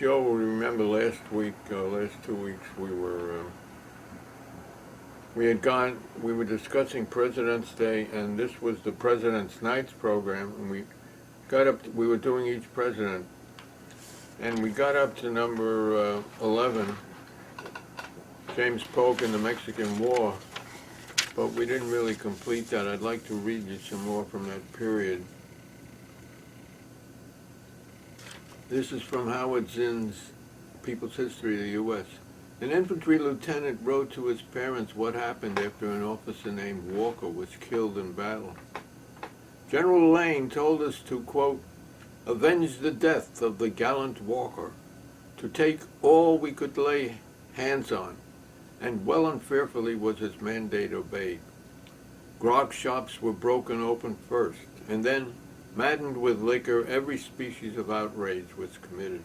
Joe, remember last week, last 2 weeks, we were discussing President's Day, and this was the President's Nights program, and we were doing each president, and we got up to number 11, James Polk and the Mexican War, but we didn't really complete that. I'd like to read you some more from that period. This is from Howard Zinn's People's History of the U.S. An infantry lieutenant wrote to his parents what happened after an officer named Walker was killed in battle. General Lane told us to, quote, avenge the death of the gallant Walker, to take all we could lay hands on, and well and fearfully was his mandate obeyed. Grog shops were broken open first, and then, maddened with liquor, every species of outrage was committed.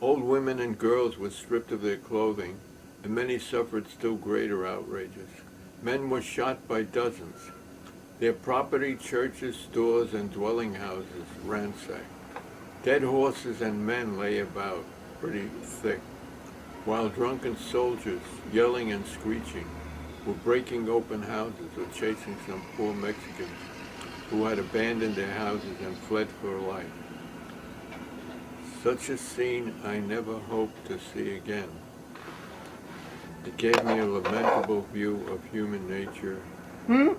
Old women and girls were stripped of their clothing, and many suffered still greater outrages. Men were shot by dozens. Their property, churches, stores, and dwelling houses ransacked. Dead horses and men lay about, pretty thick, while drunken soldiers, yelling and screeching, were breaking open houses or chasing some poor Mexicans who had abandoned their houses and fled for life. Such a scene I never hoped to see again. It gave me a lamentable view of human nature.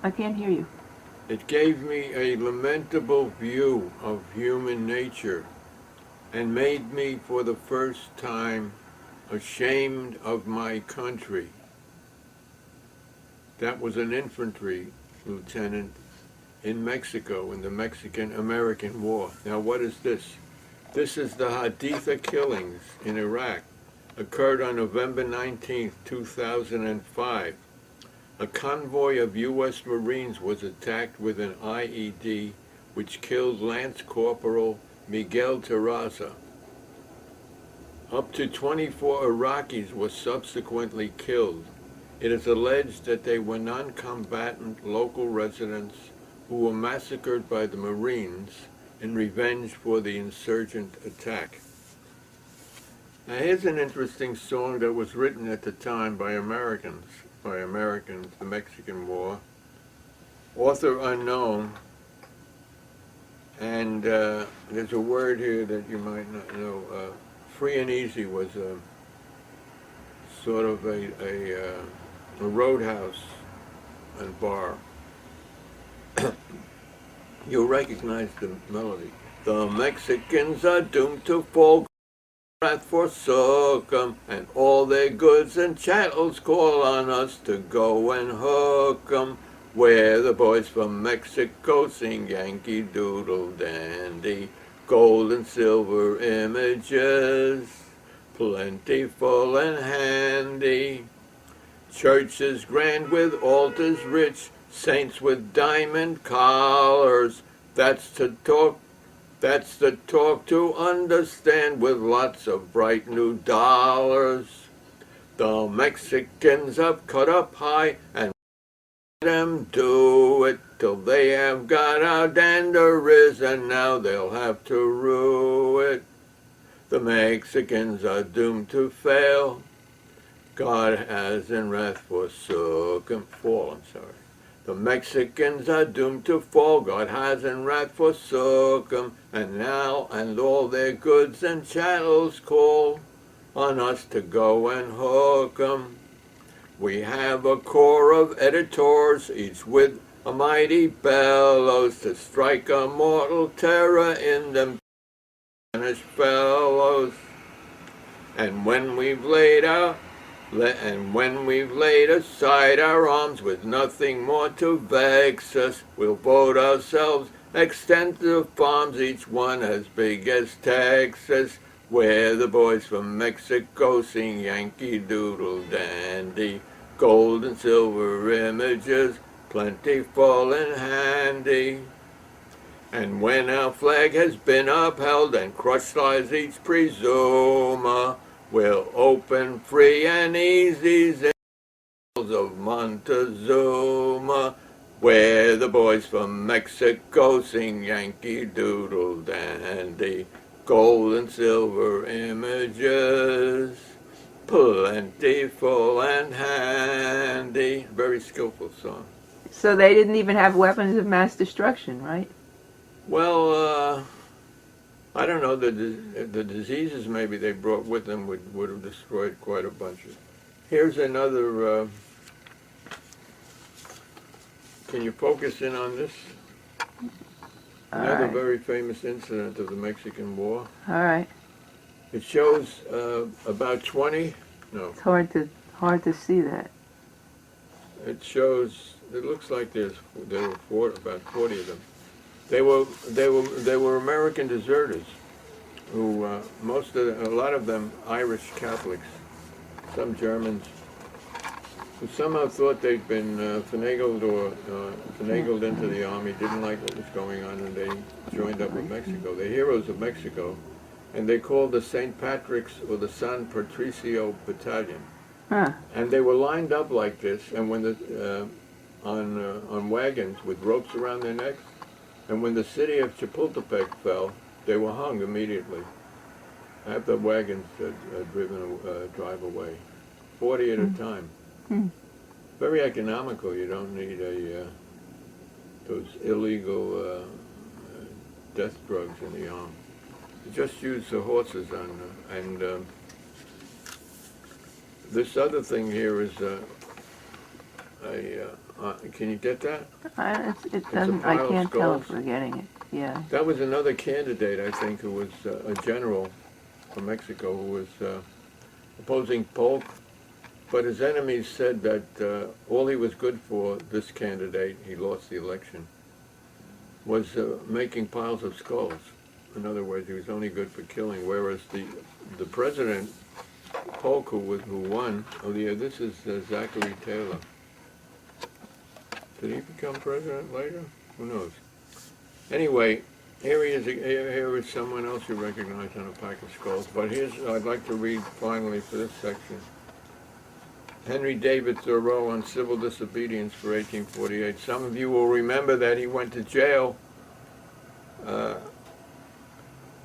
I can't hear you. It gave me a lamentable view of human nature and made me for the first time ashamed of my country. That was an infantry lieutenant in Mexico in the Mexican-American War. Now what is this? This is the Haditha killings in Iraq. Occurred on November 19, 2005. A convoy of U.S. Marines was attacked with an IED which killed Lance Corporal Miguel Terraza. Up to 24 Iraqis were subsequently killed. It is alleged that they were non-combatant local residents who were massacred by the Marines in revenge for the insurgent attack. Now here's an interesting song that was written at the time by Americans, the Mexican War. Author unknown, and there's a word here that you might not know. Free and Easy was a sort of a roadhouse and bar. You'll recognize the melody. The Mexicans are doomed to fall, wrath forsook 'em, and all their goods and chattels call on us to go and hook 'em. Where the boys from Mexico sing Yankee Doodle Dandy, gold and silver images, plentiful and handy. Churches grand with altars rich, saints with diamond collars. That's the talk to understand with lots of bright new dollars. The Mexicans have cut up high and let them do it till they have got our danderies, and now they'll have to rue it. The Mexicans are doomed to fail. God has in wrath forsook fall. The Mexicans are doomed to fall. God has in wrath forsook 'em, and now and all their goods and chattels call on us to go and hook 'em. We have a corps of editors, each with a mighty bellows, to strike a mortal terror in them Spanish fellows. And when we've laid aside our arms with nothing more to vex us, we'll vote ourselves extensive farms, each one as big as Texas, where the boys from Mexico sing Yankee Doodle Dandy, gold and silver images, plentiful and handy. And when our flag has been upheld and crushed lies each presumer, we'll open free and easy of Montezuma, where the boys from Mexico sing Yankee Doodle Dandy, Gold and silver images, plentiful and handy. Very skillful song. So they didn't even have weapons of mass destruction, right? Well, I don't know, the diseases maybe they brought with them would have destroyed quite a bunch of. Here's another, can you focus in on this? Another right. very famous incident of the Mexican War. All right. It shows about 20, no, It's hard to see that. it shows, it looks like there were about 40 of them. They were American deserters who, a lot of them Irish Catholics, some Germans, who somehow thought they'd been finagled into the army, didn't like what was going on, and they joined up with Mexico. They're heroes of Mexico, and they called the St. Patrick's or the San Patricio Battalion. Huh. And they were lined up like this, and when on wagons with ropes around their necks, and when the city of Chapultepec fell, they were hung immediately. Have the wagons drive away, 40 at a time. Very economical. You don't need those illegal death drugs in the arm. You just use the horses and this other thing here is can you get that? It doesn't. I pile of can't tell skulls. if we're getting it. Yeah. That was another candidate, I think, who was a general from Mexico who was opposing Polk, but his enemies said that all he was good for, this candidate, he lost the election, was making piles of skulls. In other words, he was only good for killing, whereas the president, Polk, who won, this is Zachary Taylor. Did he become president later? Who knows? Anyway, here is someone else you recognize on a pack of skulls. But I'd like to read finally for this section. Henry David Thoreau on civil disobedience for 1848. Some of you will remember that he went to jail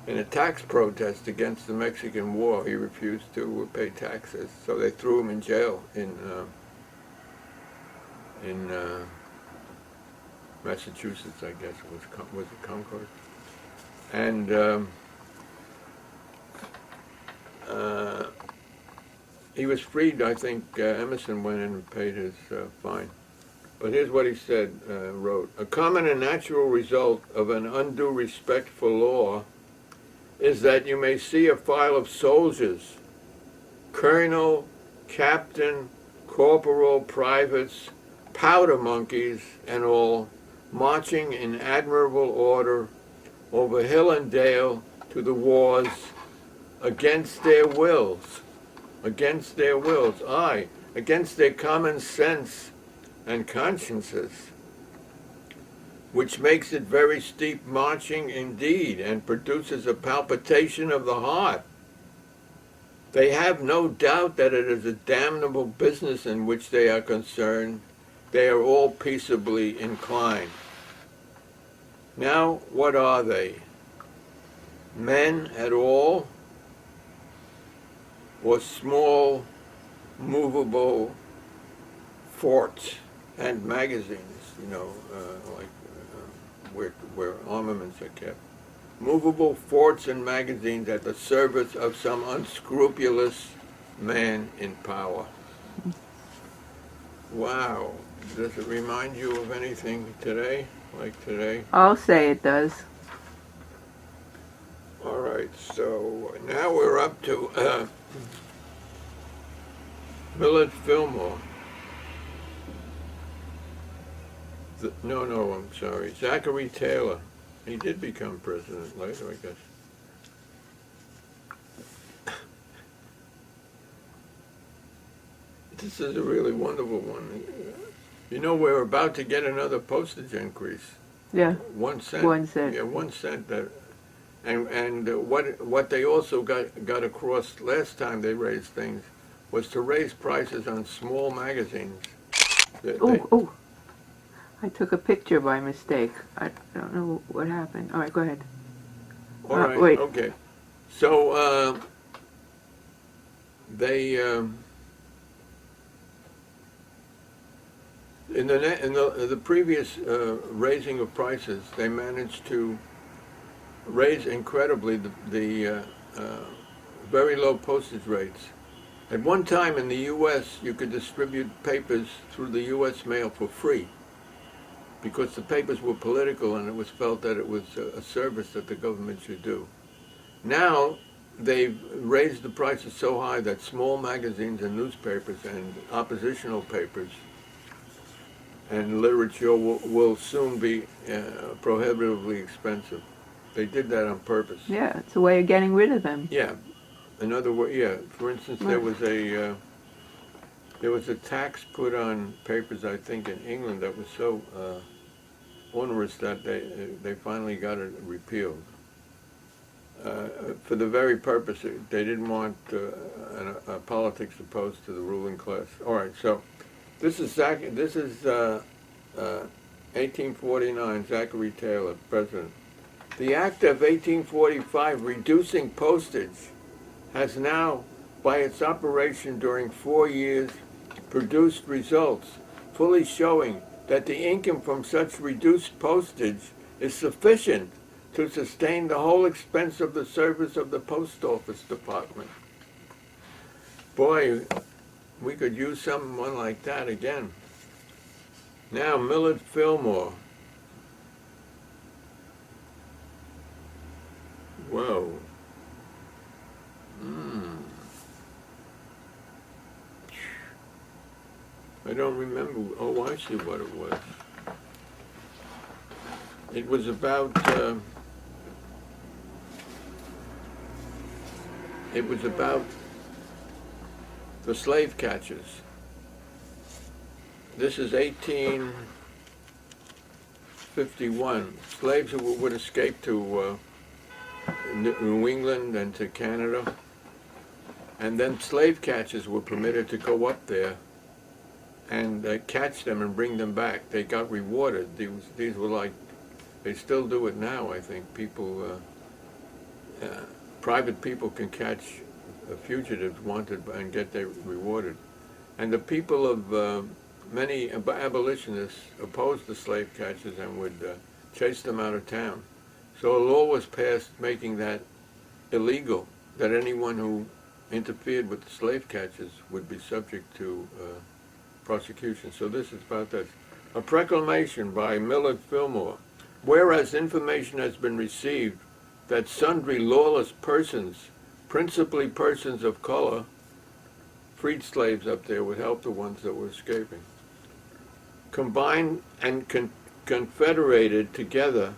in a tax protest against the Mexican War. He refused to pay taxes, so they threw him in jail in Massachusetts, I guess. Was it Concord? And he was freed. I think Emerson went in and paid his fine. But here's what he said, wrote. A common and natural result of an undue respect for law is that you may see a file of soldiers, colonel, captain, corporal, privates, powder monkeys, and all, marching in admirable order over hill and dale to the wars against their wills, aye, against their common sense and consciences, which makes it very steep marching indeed, and produces a palpitation of the heart. They have no doubt that it is a damnable business in which they are concerned. They are all peaceably inclined. Now, what are they? Men at all, or small, movable forts and magazines, like where armaments are kept. Movable forts and magazines at the service of some unscrupulous man in power. Wow. Does it remind you of anything today, like today? I'll say it does. All right, so now we're up to Millard Filmore. No, I'm sorry. Zachary Taylor. He did become president later, I guess. This is a really wonderful one. You know, we're about to get another postage increase. Yeah. 1 cent. 1 cent. Yeah, 1 cent. And what they also got across last time they raised things was to raise prices on small magazines. Oh. I took a picture by mistake. I don't know what happened. All right, go ahead. All right, wait. okay. So they in the previous raising of prices, they managed to raise incredibly the very low postage rates. At one time in the U.S., you could distribute papers through the U.S. mail for free because the papers were political and it was felt that it was a service that the government should do. Now, they've raised the prices so high that small magazines and newspapers and oppositional papers and literature will soon be prohibitively expensive. They did that on purpose. Yeah, it's a way of getting rid of them. Yeah. Another way, yeah. For instance, there was a tax put on papers, I think, in England that was so onerous that they finally got it repealed. For the very purpose, they didn't want politics opposed to the ruling class. All right, so this is 1849, Zachary Taylor, President. The Act of 1845 reducing postage has now, by its operation during 4 years, produced results fully showing that the income from such reduced postage is sufficient to sustain the whole expense of the service of the Post Office Department. Boy, we could use someone like that again. Now, Millard Filmore. Whoa. I don't remember. Oh, I see what it was. It was about the slave catchers. This is 1851. Slaves who would escape to New England and to Canada. And then slave catchers were permitted to go up there and catch them and bring them back. They got rewarded. These were like, they still do it now, I think. People, private people can catch fugitives wanted and get their rewarded. And the people of many abolitionists opposed the slave catchers and would chase them out of town. So a law was passed making that illegal, that anyone who interfered with the slave catchers would be subject to prosecution. So this is about that. A proclamation by Millard Filmore. Whereas information has been received that sundry lawless persons, principally persons of color, freed slaves up there would help the ones that were escaping, combined and confederated together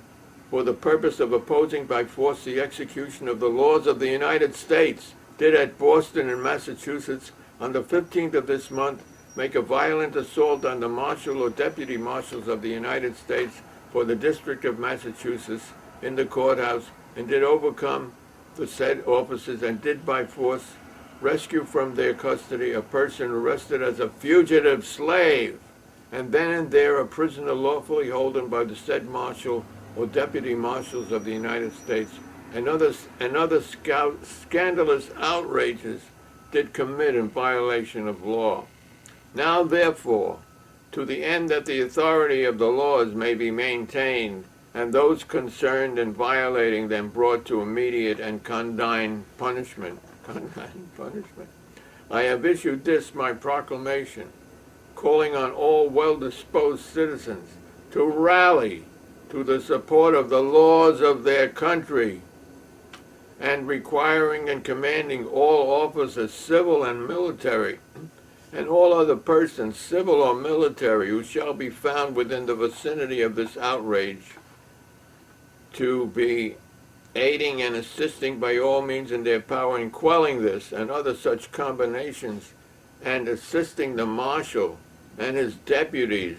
for the purpose of opposing by force the execution of the laws of the United States, did at Boston and Massachusetts on the 15th of this month make a violent assault on the marshal or deputy marshals of the United States for the District of Massachusetts in the courthouse, and did overcome the said officers, and did by force rescue from their custody a person arrested as a fugitive slave, and then and there a prisoner lawfully holden by the said marshal or deputy marshals of the United States, and other scandalous outrages did commit in violation of law. Now therefore, to the end that the authority of the laws may be maintained, and those concerned in violating them brought to immediate and condign punishment, I have issued this my proclamation, calling on all well-disposed citizens to rally to the support of the laws of their country, and requiring and commanding all officers, civil and military, and all other persons, civil or military, who shall be found within the vicinity of this outrage, to be aiding and assisting by all means in their power in quelling this and other such combinations, and assisting the marshal and his deputies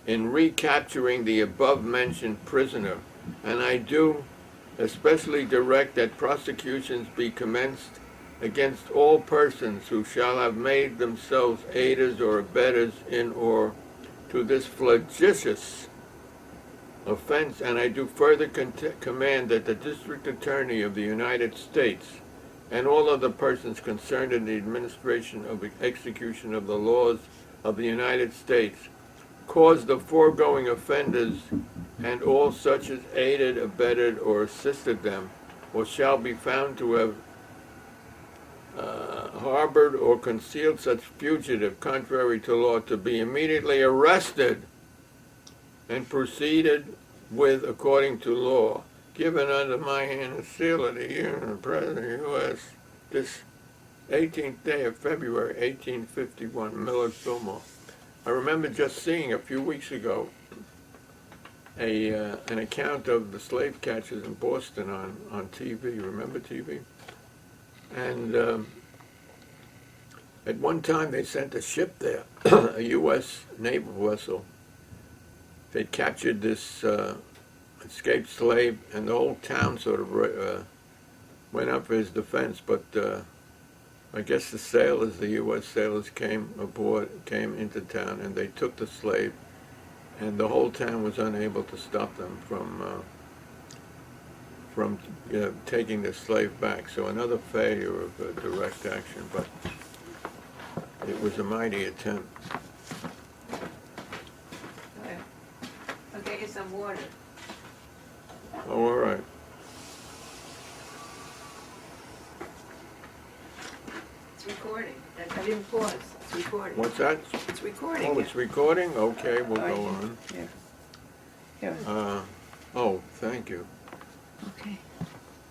in recapturing the above-mentioned prisoner. And I do especially direct that prosecutions be commenced against all persons who shall have made themselves aiders or abettors in or to this flagitious offense, and I do further command that the District Attorney of the United States and all other persons concerned in the administration of the execution of the laws of the United States cause the foregoing offenders and all such as aided, abetted, or assisted them, or shall be found to have harbored or concealed such fugitive contrary to law, to be immediately arrested and proceeded with according to law, given under my hand and seal of the year of the President of the U.S. this 18th day of February, 1851, Millard Filmore. I remember just seeing a few weeks ago an account of the slave catchers in Boston on TV. Remember TV? And at one time they sent a ship there, a U.S. naval vessel. They captured this escaped slave, and the whole town sort of went up for his defense. But I guess the sailors, the U.S. sailors, came into town, and they took the slave, and the whole town was unable to stop them from taking the slave back. So another failure of direct action, but it was a mighty attempt. I'll get you some water. Oh, all right. It's recording. I didn't pause. It's recording. What's that? It's recording. Oh, it's recording? Okay, we'll go on. Here. Here. Oh, thank you. Okay.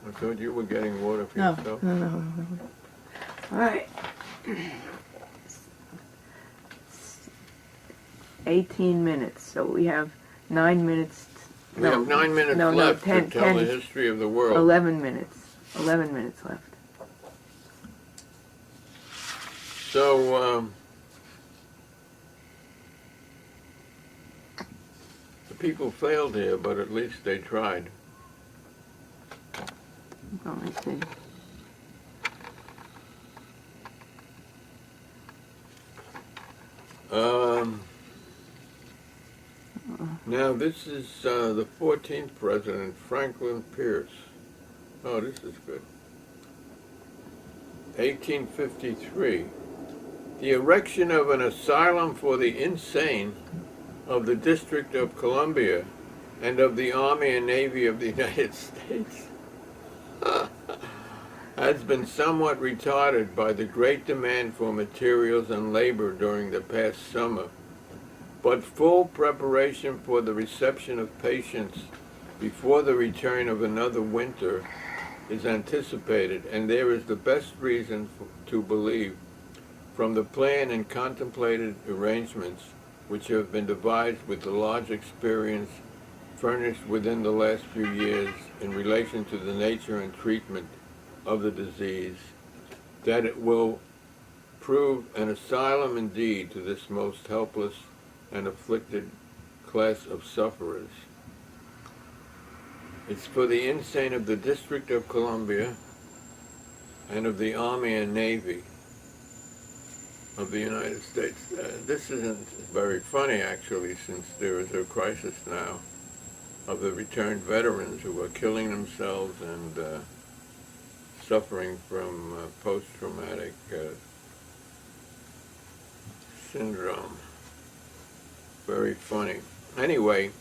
I thought you were getting water for No, yourself. no. All right. 18 minutes, so we have 9 minutes. We have 9 minutes left to tell the history of the world. 11 minutes. 11 minutes left. So, the people failed here, but at least they tried. Oh, I see. Now this is the 14th president, Franklin Pierce. Oh, this is good. 1853. The erection of an asylum for the insane of the District of Columbia and of the Army and Navy of the United States has been somewhat retarded by the great demand for materials and labor during the past summer, but full preparation for the reception of patients before the return of another winter is anticipated, and there is the best reason to believe, from the planned and contemplated arrangements which have been devised with the large experience furnished within the last few years in relation to the nature and treatment of the disease, that it will prove an asylum indeed to this most helpless and afflicted class of sufferers. It's for the insane of the District of Columbia and of the Army and Navy of the United States. This isn't very funny, actually, since there is a crisis now of the returned veterans who are killing themselves and suffering from post-traumatic syndrome. Very funny. Anyway,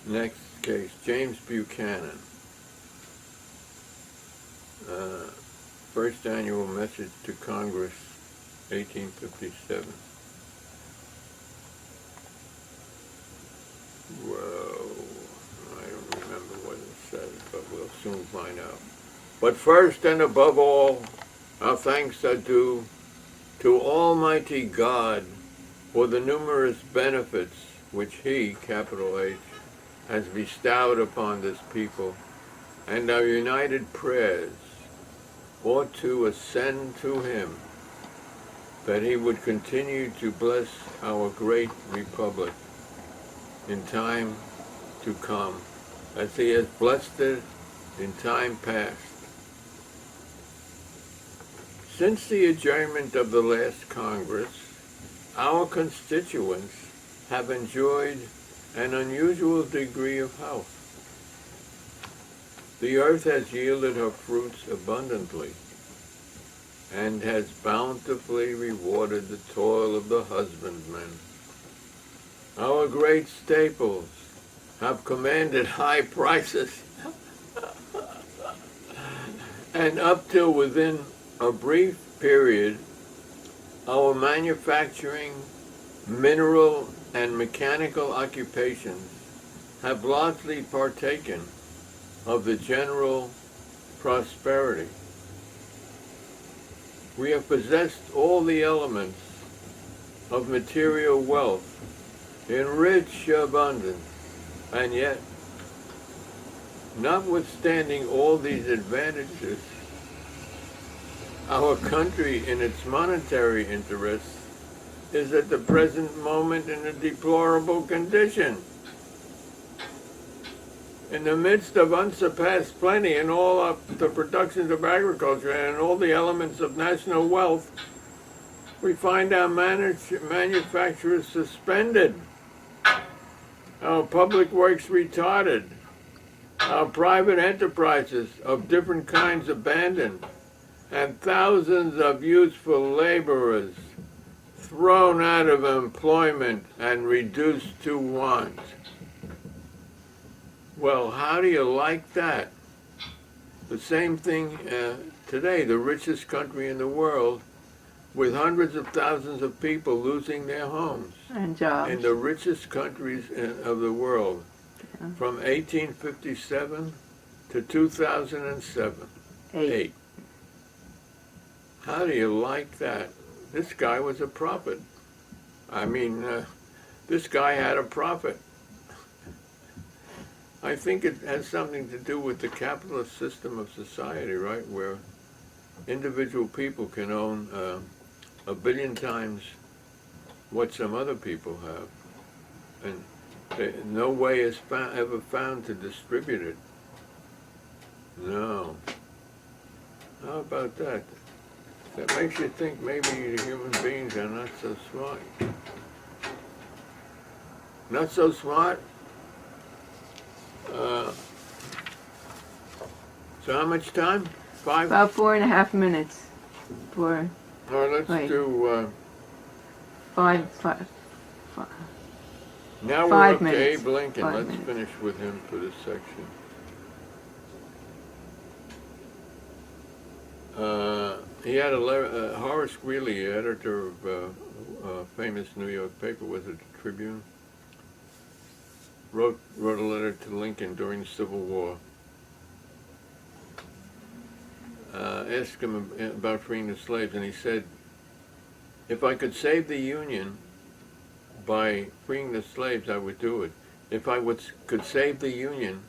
next case, James Buchanan. First annual message to Congress, 1857. Whoa, I don't remember what it says, but we'll soon find out. But first and above all, our thanks are due to Almighty God for the numerous benefits which He, capital H, has bestowed upon this people, and our united prayers ought to ascend to Him, that He would continue to bless our great republic in time to come, as He has blessed it in time past. Since the adjournment of the last Congress, our constituents have enjoyed an unusual degree of health. The earth has yielded her fruits abundantly and has bountifully rewarded the toil of the husbandman. Our great staples have commanded high prices, and up till within a brief period, our manufacturing, mineral, and mechanical occupations have largely partaken of the general prosperity. We have possessed all the elements of material wealth in rich abundance, and yet, notwithstanding all these advantages, our country in its monetary interests is at the present moment in a deplorable condition. In the midst of unsurpassed plenty in all of the productions of agriculture and all the elements of national wealth, we find our manufacturers suspended, our public works retarded, our private enterprises of different kinds abandoned, and thousands of useful laborers thrown out of employment and reduced to want. Well, how do you like that? The same thing today, the richest country in the world, with hundreds of thousands of people losing their homes. And jobs. In the richest countries of the world, Yeah. from 1857 to 2007. 8. How do you like that? This guy was a prophet. I mean, this guy had a prophet. I think it has something to do with the capitalist system of society, right, where individual people can own 1 billion times what some other people have, and no way is ever found to distribute it. No. How about that? That makes you think maybe the human beings are not so smart. Not so smart? So how much time? 5? About 4.5 minutes. For Or let's wait. do, five. now we're 5 up to minutes. Abe Lincoln. 5 Let's minutes. finish with him for this section. He had Horace Greeley, editor of a famous New York paper, was it the Tribune? Wrote a letter to Lincoln during the Civil War. Asked him about freeing the slaves, and he said, if I could save the Union by freeing the slaves, I would do it. If I could save the Union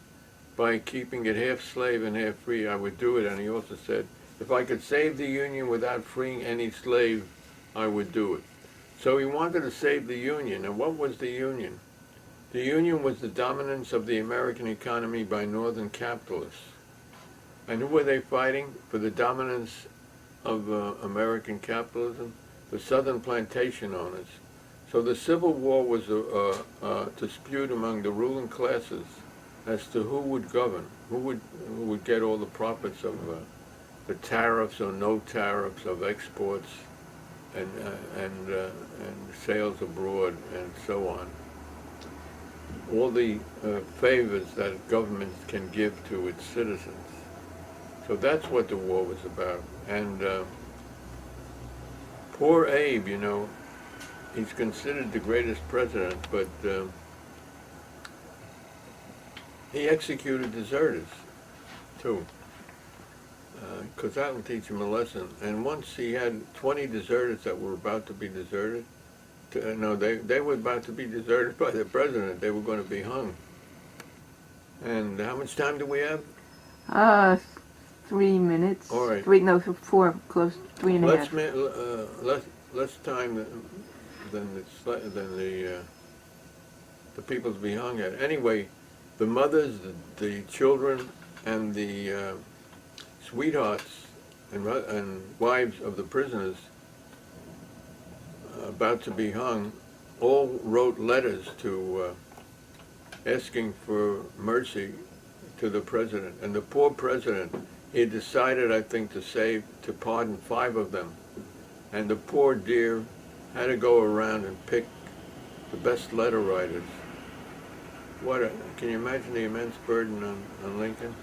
by keeping it half slave and half free, I would do it. And he also said, if I could save the Union without freeing any slave, I would do it. So he wanted to save the Union. And what was the Union? The Union was the dominance of the American economy by Northern capitalists. And who were they fighting for the dominance of American capitalism? The Southern plantation owners. So the Civil War was a dispute among the ruling classes as to who would govern, who would get all the profits of the tariffs or no tariffs of exports and sales abroad and so on. All the favors that governments can give to its citizens. So that's what the war was about. And poor Abe, you know, he's considered the greatest president, but he executed deserters, too, because that will teach him a lesson. And once he had 20 deserters that were about to be deserted, they were about to be deserted by the president. They were going to be hung. And how much time do we have? 3 minutes. All right. 4, close, 3.5. Less time than the people to be hung at. Anyway, the mothers, the children, and the sweethearts and wives of the prisoners about to be hung all wrote letters to asking for mercy to the president. And the poor president, he decided, I think, to pardon 5 of them. And the poor dear had to go around and pick the best letter writers. Can you imagine the immense burden on Lincoln?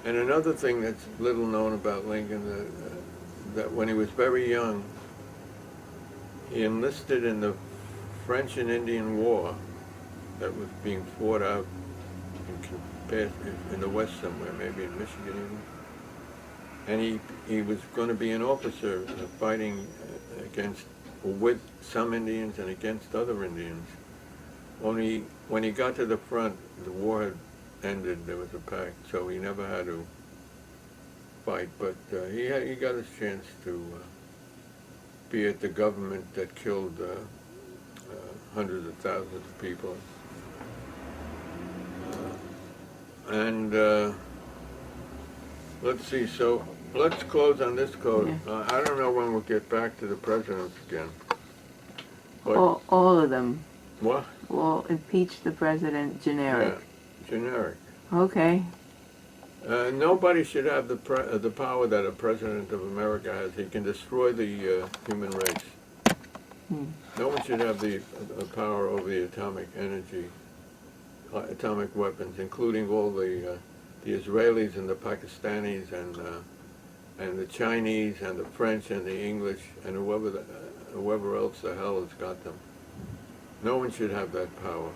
And another thing that's little known about Lincoln, that when he was very young, he enlisted in the French and Indian War that was being fought out in the West somewhere, maybe in Michigan even. And he was going to be an officer fighting with some Indians and against other Indians. Only when he got to the front, the war had ended. There was a pact, so he never had to fight. But he got his chance to be at the government that killed hundreds of thousands of people. Let's see. So let's close on this quote. Yeah. I don't know when we'll get back to the presidents again. But All of them. what? Well, impeach the president, generic. Yeah, generic. Okay. Nobody should have the power that a president of America has. He can destroy the human race. No one should have the power over the atomic energy, atomic weapons, including all the Israelis and the Pakistanis and the Chinese and the French and the English and whoever else the hell has got them. No one should have that power.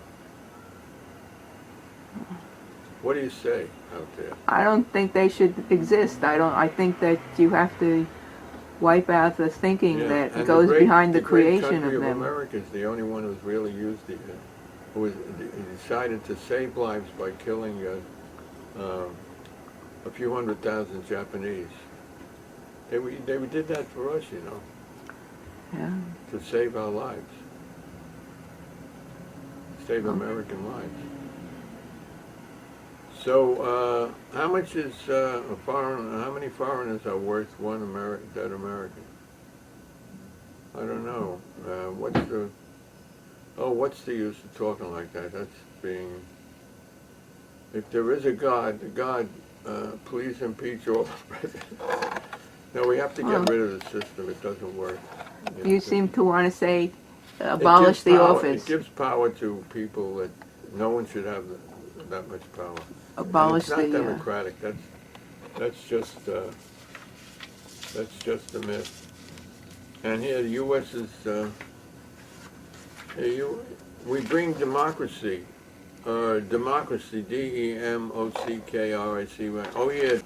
What do you say out there? I don't think they should exist. I think that you have to wipe out the thinking that and goes behind the the great creation country of them. America is the only one who's really used it, who decided to save lives by killing a few 100,000 Japanese. They did that for us, you know, Yeah. to save our lives, save American lives. So, how much is how many foreigners are worth one dead American? I don't know. What's the use of talking like that? That's being, if there is a God, please impeach all the presidents. No, we have to get rid of the system. It doesn't work. You seem to want to say abolish the office. It gives power to people that no one should have that much power. Abolish and it's not the. democratic. That's just a myth. And here, the U.S. is. We bring democracy, democracy, D-E-M-O-C-K-R-I-C. Oh yeah.